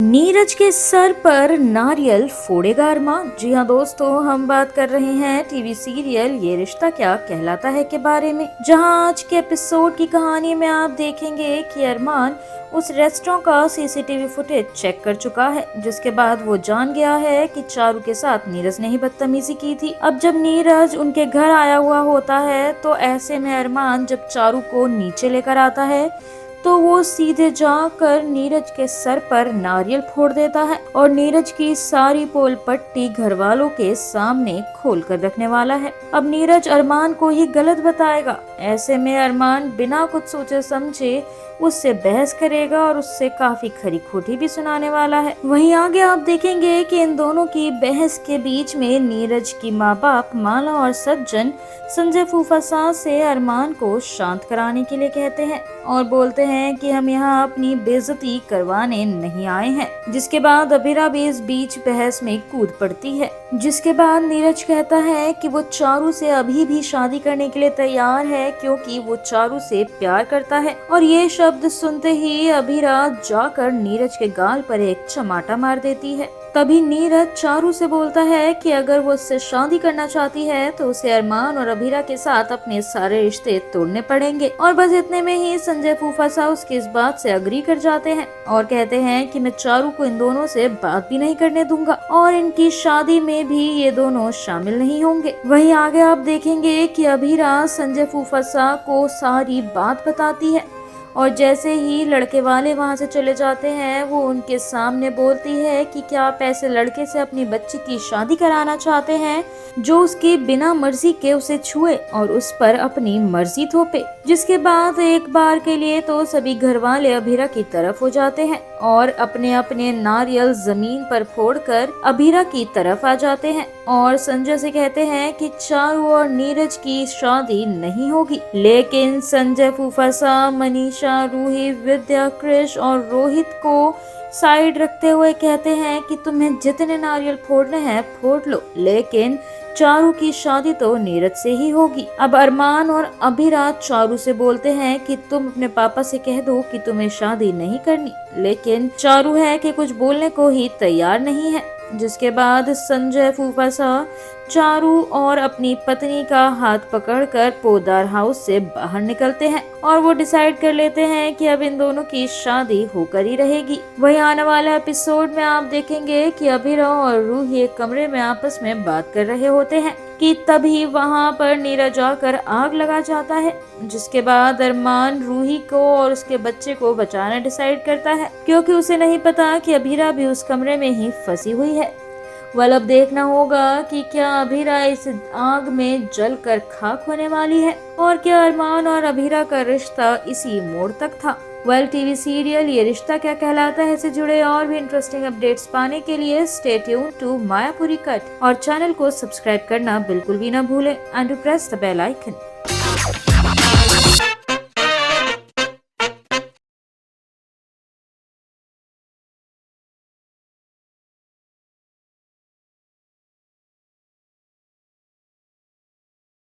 नीरज के सर पर नारियल फोड़ेगा अरमान। जी हाँ दोस्तों, हम बात कर रहे हैं टीवी सीरियल ये रिश्ता क्या कहलाता है के बारे में, जहां आज के एपिसोड की कहानी में आप देखेंगे कि अरमान उस रेस्टोरेंट का सीसीटीवी फुटेज चेक कर चुका है, जिसके बाद वो जान गया है कि चारू के साथ नीरज ने ही बदतमीजी की थी। अब जब नीरज उनके घर आया हुआ होता है तो ऐसे में अरमान जब चारू को नीचे लेकर आता है तो वो सीधे जाकर नीरज के सर पर नारियल फोड़ देता है और नीरज की सारी पोल पट्टी घर वालों के सामने खोल कर रखने वाला है। अब नीरज अरमान को ही गलत बताएगा। ऐसे में अरमान बिना कुछ सोचे समझे उससे बहस करेगा और उससे काफी खरी खोटी भी सुनाने वाला है। वहीं आगे आप देखेंगे कि इन दोनों की बहस के बीच में नीरज की माँ बाप माला और सज्जन संजय फूफा सास से अरमान को शांत कराने के लिए कहते हैं और बोलते हैं कि हम यहाँ अपनी बेइज्जती करवाने नहीं आए हैं। जिसके बाद अबीरा भी इस बीच बहस में कूद पड़ती है। जिसके बाद नीरज कहता है कि वो चारू से अभी भी शादी करने के लिए तैयार है क्योंकि वो चारू से प्यार करता है। और ये शब्द सुनते ही अबीरा जाकर नीरज के गाल पर एक चमाटा मार देती है। तभी नीरज चारू से बोलता है कि अगर वो उससे शादी करना चाहती है तो उसे अरमान और अबीरा के साथ अपने सारे रिश्ते तोड़ने पड़ेंगे। और बस इतने में ही संजय फूफा साहब उसकी इस बात से अग्री कर जाते हैं और कहते हैं कि मैं चारू को इन दोनों से बात भी नहीं करने दूंगा और इनकी शादी में भी ये दोनों शामिल नहीं होंगे। वहीं आगे आप देखेंगे कि अबीरा संजय फूफा साहब को सारी बात बताती है और जैसे ही लड़के वाले वहां से चले जाते हैं वो उनके सामने बोलती है कि क्या आप ऐसे लड़के से अपनी बच्ची की शादी कराना चाहते हैं जो उसकी बिना मर्जी के उसे छुए और उस पर अपनी मर्जी थोपे। जिसके बाद एक बार के लिए तो सभी घर वाले अबीरा की तरफ हो जाते हैं और अपने अपने नारियल जमीन पर फोड़कर अबीरा की तरफ आ जाते हैं और संजय से कहते हैं कि चारू और नीरज की शादी नहीं होगी। लेकिन संजय फूफा साहब मनीषा, रूही, विद्या, कृष और रोहित को साइड रखते हुए कहते हैं कि तुम्हें जितने नारियल फोड़ने हैं फोड़ लो, लेकिन चारू की शादी तो नीरज से ही होगी। अब अरमान और अबीरा चारू से बोलते हैं कि तुम अपने पापा से कह दो कि तुम्हें शादी नहीं करनी, लेकिन चारू है कि कुछ बोलने को ही तैयार नहीं है। जिसके बाद संजय फूफा साहब चारू और अपनी पत्नी का हाथ पकड़कर पोदार हाउस से बाहर निकलते हैं और वो डिसाइड कर लेते हैं कि अब इन दोनों की शादी होकर ही रहेगी। वहीं आने वाले एपिसोड में आप देखेंगे कि अबीरा और रूही एक कमरे में आपस में बात कर रहे होते हैं कि तभी वहां पर नीरज आकर आग लगा जाता है। जिसके बाद अरमान रूही को और उसके बच्चे को बचाना डिसाइड करता है क्योंकि उसे नहीं पता कि अबीरा भी उस कमरे में ही फंसी हुई है। अब देखना होगा कि क्या अबीरा इस आग में जलकर खाक होने वाली है और क्या अरमान और अबीरा का रिश्ता इसी मोड़ तक था। टीवी सीरियल ये रिश्ता क्या कहलाता है से जुड़े और भी इंटरेस्टिंग अपडेट्स पाने के लिए stay tune to Mayapuri cut और चैनल को सब्सक्राइब करना बिल्कुल भी ना भूलें and to press the bell icon.